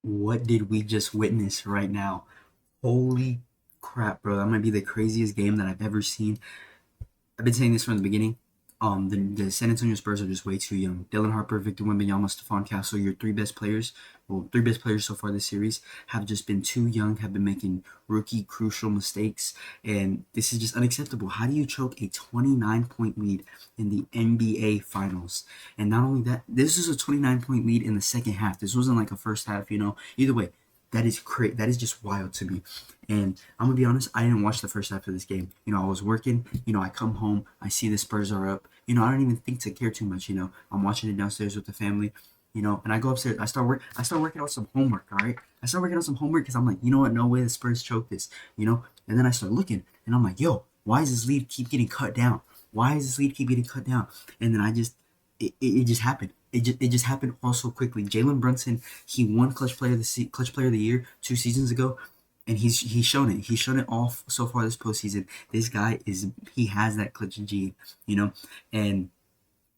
What did we just witness right now? Holy crap, bro. That might be the craziest game that I've ever seen. I've been saying this from the beginning. The San Antonio Spurs are just way too young. Dylan Harper, Victor Wembanyama, Stephon Castle, your three best players, well, three best players so far this series, have just been too young, have been making rookie crucial mistakes, and this is just unacceptable. How do you choke a 29-point lead in the NBA Finals? And not only that, this is a 29-point lead in the second half. This wasn't like a first half. Either way, that is crazy. That is just wild to me. And I'm gonna be honest, I didn't watch the first half of this game. I was working. I come home, I see the Spurs are up. I don't even think to care too much. I'm watching it downstairs with the family. And I go upstairs. I start working on some homework. All right, I start working on some homework because I'm like, you know what? No way the Spurs choke this. And then I start looking, and I'm like, yo, why does this lead keep getting cut down? Why does this lead keep getting cut down? And then it just happened. It just happened all so quickly. Jalen Brunson, he won clutch player of the year 2 seasons ago, and he's shown it. He's shown it all so far this postseason. This guy he has that clutch gene, you know, and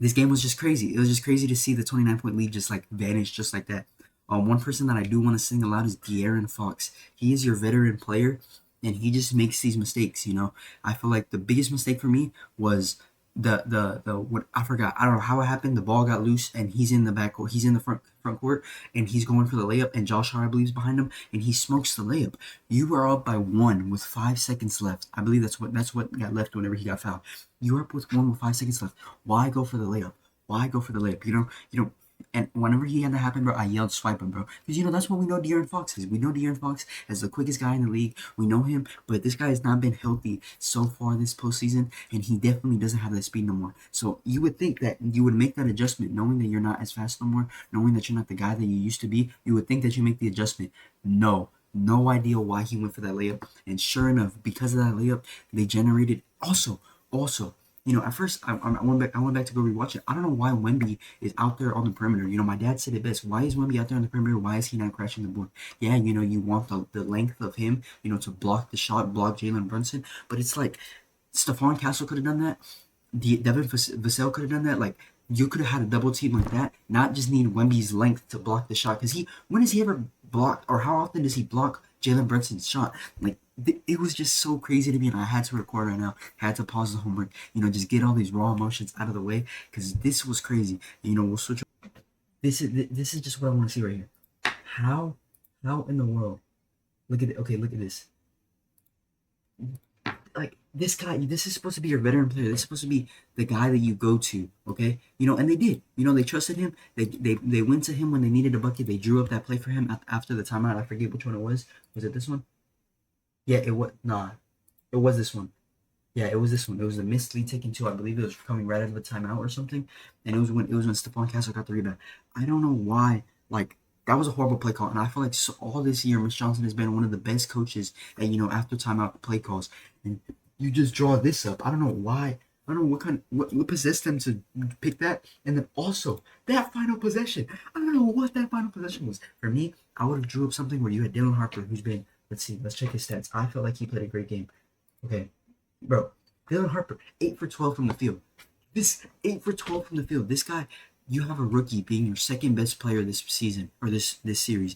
this game was just crazy. It was just crazy to see the 29-point lead just like vanish just like that. One person that I do want to sing aloud is De'Aaron Fox. He is your veteran player, and he just makes these mistakes. I feel like the biggest mistake for me was the what I forgot. I don't know how it happened. The ball got loose, and he's in the back court. He's in the front court, and he's going for the layup. And Josh Hart, I believe, is behind him, and he smokes the layup. You are up by one with 5 seconds left. I believe that's what got left whenever he got fouled. You are up with one with 5 seconds left. Why go for the layup? Why go for the layup? You know. And whenever he had that happen, bro, I yelled, "Swipe him, bro!" Because that's what we know De'Aaron Fox is. We know De'Aaron Fox as the quickest guy in the league. We know him, but this guy has not been healthy so far this postseason, and he definitely doesn't have that speed no more. So you would think that you would make that adjustment, knowing that you're not as fast no more, knowing that you're not the guy that you used to be. You would think that you make the adjustment. No idea why he went for that layup, and sure enough, because of that layup, they generated also. At first I went back to go rewatch it. I don't know why Wemby is out there on the perimeter. My dad said it best. Why is Wemby out there on the perimeter? Why is he not crashing the board? Yeah, you want the length of him, to block the shot, block Jalen Brunson. But it's like Stephon Castle could have done that. Devin Vassell could have done that. Like, you could have had a double team like that, not just need Wemby's length to block the shot. Because when has he ever blocked, or how often does he block Jalen Brunson's shot? Like, it was just so crazy to me, and I had to record right now. Had to pause the homework. Just get all these raw emotions out of the way, because this was crazy. We'll switch. This is just what I want to see right here. How how in the world? Look at it. Okay, look at this. Like, this guy, this is supposed to be your veteran player. This is supposed to be the guy that you go to. Okay, and they did. They trusted him. They went to him when they needed a bucket. They drew up that play for him after the timeout. I forget which one it was. Was it this one? Yeah, it was. Nah, it was this one. Yeah, it was this one. It was a missed lead taken two. I believe it was coming right out of a timeout or something. And it was when Stephon Castle got the rebound. I don't know why. Like, that was a horrible play call, and I feel like all this year, Mitch Johnson has been one of the best coaches at after timeout play calls. And you just draw this up. I don't know why. I don't know what possessed them to pick that. And then also that final possession. I don't know what that final possession was. For me, I would have drew up something where you had Dylan Harper, who's been. Let's see. Let's check his stats. I felt like he played a great game. Okay, bro, Dylan Harper, 8 for 12 from the field. This 8 for 12 from the field. This guy, you have a rookie being your second best player this season, or this series,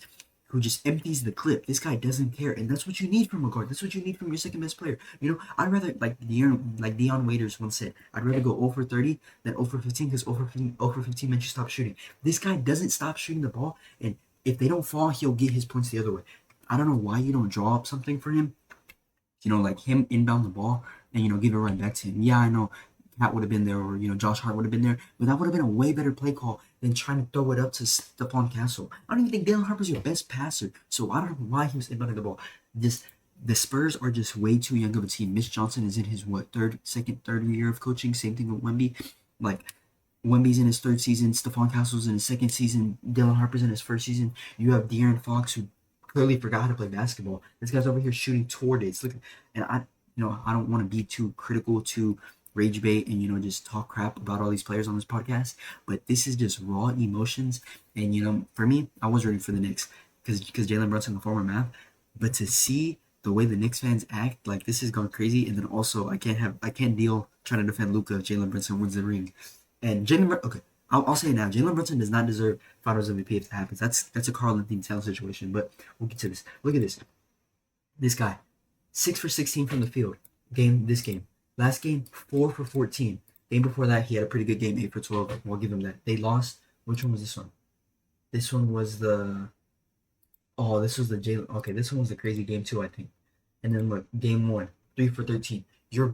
who just empties the clip. This guy doesn't care, and that's what you need from a guard. That's what you need from your second best player. I'd rather, like Dion Waiters once said, I'd rather go 0 for 30 than 0 for 15, because 0 for 15 meant you stop shooting. This guy doesn't stop shooting the ball, and if they don't fall, he'll get his points the other way. I don't know why you don't draw up something for him, like him inbound the ball and, give it right back to him. Yeah, I know Pat would have been there, or, Josh Hart would have been there, but that would have been a way better play call than trying to throw it up to Stephon Castle. I don't even think Dylan Harper's your best passer, so I don't know why he was inbounding the ball. Just The Spurs are just way too young of a team. Mitch Johnson is in his third year of coaching. Same thing with Wemby. Like, Wemby's in his third season, Stephon Castle's in his second season, Dylan Harper's in his first season. You have De'Aaron Fox, who clearly forgot how to play basketball. This guy's over here shooting toward it. Look, and I don't want to be too critical, too rage bait, and just talk crap about all these players on this podcast. But this is just raw emotions, and for me, I was rooting for the Knicks because Jalen Brunson, the former math. But to see the way the Knicks fans act, like, this has gone crazy. And then also, I can't deal trying to defend Luka if Jalen Brunson wins the ring. And okay, I'll say it now. Jalen Brunson does not deserve Finals MVP if that happens. That's a Karl Anthony Towns situation. But we'll get to this. Look at this. This guy, 6 for 16 from the field. This game. Last game, 4 for 14. Game before that, he had a pretty good game, 8 for 12. We'll give him that. They lost. Which one was this one? This one was the. Oh, this was the Jalen. Okay, this one was the crazy game too, I think. And then look, game one, 3 for 13. You're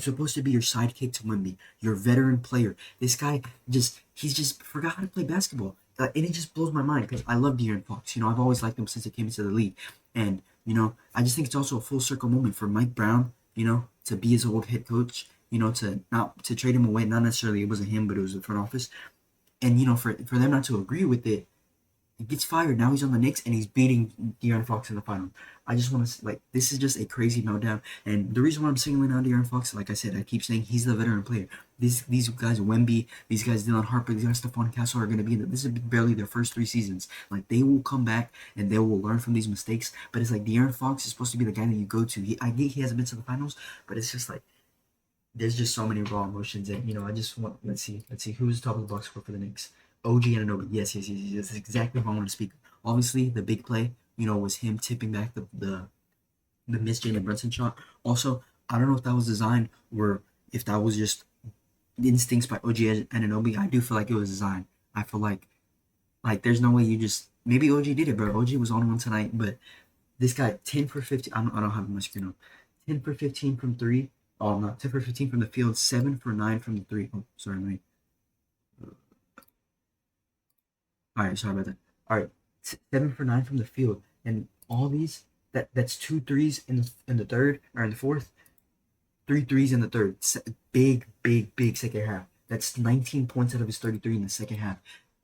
supposed to be your sidekick to Wemby, your veteran player. This guy he's just forgot how to play basketball, and it just blows my mind because I love De'Aaron Fox. I've always liked him since he came into the league, and I just think it's also a full circle moment for Mike Brown. To be his old head coach. To trade him away. Not necessarily it wasn't him, but it was the front office, and for them not to agree with it. He gets fired. Now he's on the Knicks and he's beating De'Aaron Fox in the final. I just want to this is just a crazy meltdown. And the reason why I'm singling out De'Aaron Fox, like I said, I keep saying he's the veteran player. These guys, Wemby, these guys, Dylan Harper, these guys, Stephon Castle are going to be in this is barely their first 3 seasons. Like they will come back and they will learn from these mistakes. But it's like De'Aaron Fox is supposed to be the guy that you go to. I get he hasn't been to the finals, but it's just like there's just so many raw emotions, and I just want let's see who's top of the box score for the Knicks. OG Anunoby, yes. That's exactly what I want to speak. Obviously, the big play, was him tipping back the missed Jalen Brunson shot. Also, I don't know if that was designed or if that was just instincts by OG Anunoby. I do feel like it was designed. I feel like there's no way you just maybe OG did it, bro. OG was on one tonight, but this guy 10 for 15. I don't have my screen on. 10 for 15 from three. Oh no, 10 for 15 from the field. 7 for 9 from the three. Oh, sorry, let me. All right, sorry about that. All right, 7 for 9 from the field, and all these that's two threes in the third or in the fourth, three threes in the third. Big second half. That's 19 points out of his 33 in the second half.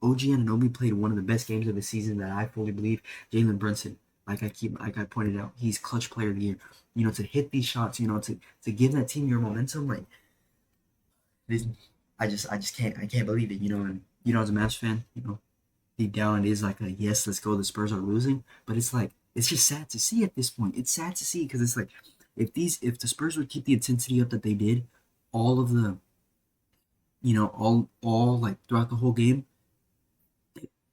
OG Anunoby played one of the best games of the season that I fully believe. Jalen Brunson, like I pointed out, he's clutch player of the year. To hit these shots, to give that team your momentum, like this, I just can't believe it. And as a Mavs fan, deep down it is like a yes, let's go. The Spurs are losing, but it's like it's just sad to see at this point. It's sad to see because it's like if the Spurs would keep the intensity up that they did, all of the all like throughout the whole game,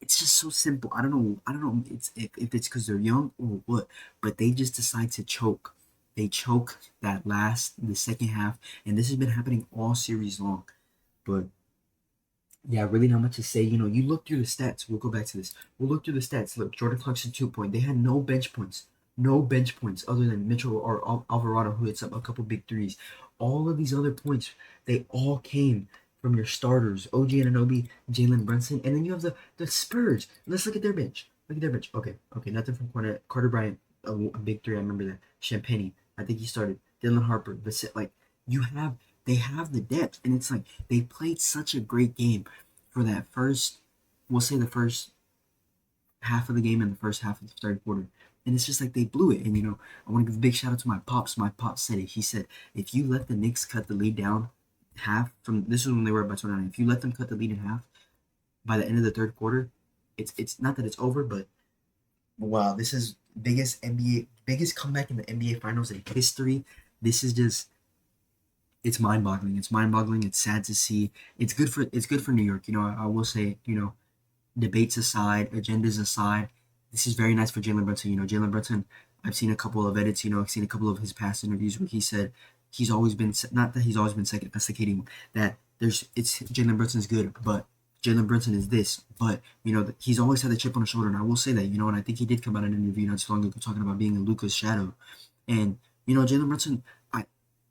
it's just so simple. I don't know. It's if it's because they're young or what, but they just decide to choke. They choke the second half, and this has been happening all series long. But yeah, really not much to say. You look through the stats. We'll go back to this. We'll look through the stats. Look, Jordan Clarkson 2 point. They had no bench points. No bench points other than Mitchell or Alvarado who hits up a couple big threes. All of these other points, they all came from your starters. OG Anunoby, Jalen Brunson, and then you have the Spurs. Let's look at their bench. Look at their bench. Okay, nothing from Carter Bryant, a big three. I remember that. Champagny, I think he started. Dylan Harper, like you have they have the depth, and it's like they played such a great game for that first, we'll say the first half of the game and the first half of the third quarter. And it's just like they blew it. And I want to give a big shout out to my pops. My pops said it. He said, if you let the Knicks cut the lead down half from this is when they were about 29. If you let them cut the lead in half by the end of the third quarter, it's not that it's over, but wow, this is biggest comeback in the NBA finals in history. This is just it's mind boggling. It's mind boggling. It's sad to see. It's good for New York. I will say, debates aside, agendas aside, this is very nice for Jalen Brunson. Jalen Brunson, I've seen a couple of edits, I've seen a couple of his past interviews where he said he's always been, not that he's always been suffocating, that it's Jalen Brunson's good, but Jalen Brunson is this, but, he's always had the chip on his shoulder. And I will say that, and I think he did come out in an interview not too long ago talking about being a Luka's shadow. And, Jalen Brunson,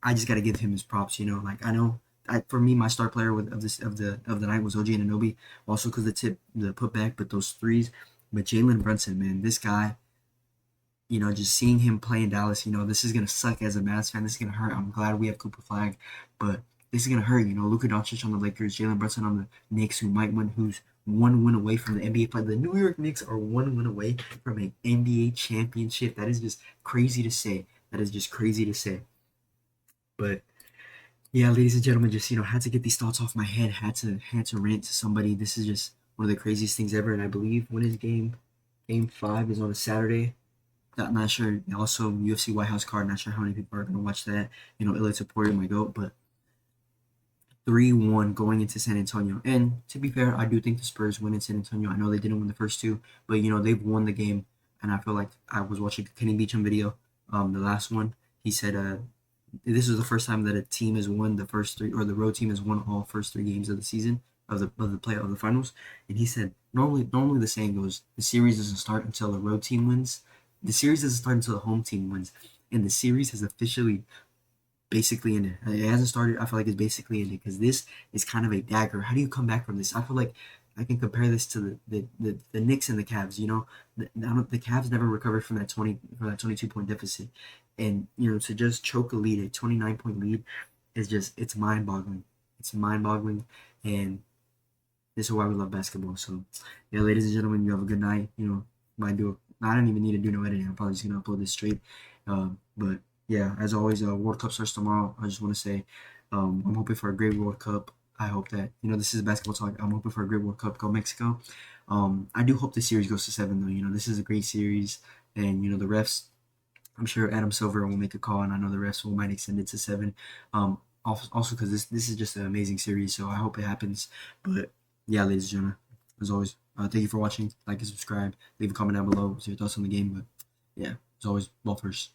I just got to give him his props, like I know for me, my star player of the night was OG Anunoby, also because the putback, but those threes. But Jalen Brunson, man, this guy, just seeing him play in Dallas, this is gonna suck as a Mavs fan. This is gonna hurt. I'm glad we have Cooper Flag, but this is gonna hurt. Luka Doncic on the Lakers, Jalen Brunson on the Knicks, who's one win away from the NBA play. The New York Knicks are one win away from an NBA championship. That is just crazy to say. But yeah, ladies and gentlemen, just had to get these thoughts off my head. Had to rant to somebody. This is just one of the craziest things ever. And I believe when is game 5 is on a Saturday. Not sure. Also, UFC White House card. Not sure how many people are gonna watch that. Ilya Taporia, my goat. But 3-1 going into San Antonio. And to be fair, I do think the Spurs win in San Antonio. I know they didn't win the first two, but they've won the game. And I feel like I was watching Kenny Beecham video, the last one. He said this is the first time that a team has won the first three, or the road team has won all first three games of the season, of the finals. And he said normally the saying goes, the series doesn't start until the road team wins. The series doesn't start until the home team wins. And the series has officially basically ended. It hasn't started. I feel like it's basically ended because this is kind of a dagger. How do you come back from this? I feel like I can compare this to the Knicks and the Cavs. The Cavs never recovered from that 22 point deficit, and to just choke a lead, a 29 point lead, is just, it's mind boggling. It's mind boggling, and this is why we love basketball. So, yeah, ladies and gentlemen, you have a good night. Might do. I don't even need to do no editing. I'm probably just gonna upload this straight. But yeah, as always, World Cup starts tomorrow. I just want to say, I'm hoping for a great World Cup. I hope that this is basketball talk. I'm hoping for a great World Cup. Go Mexico. I do hope the series goes to 7 though. This is a great series, and the refs. I'm sure Adam Silver will make a call, and I know the refs might extend it to 7. Also because this is just an amazing series, so I hope it happens. But yeah, ladies and gentlemen, as always, thank you for watching. Like and subscribe. Leave a comment down below with your thoughts on the game. But yeah, as always, ball first.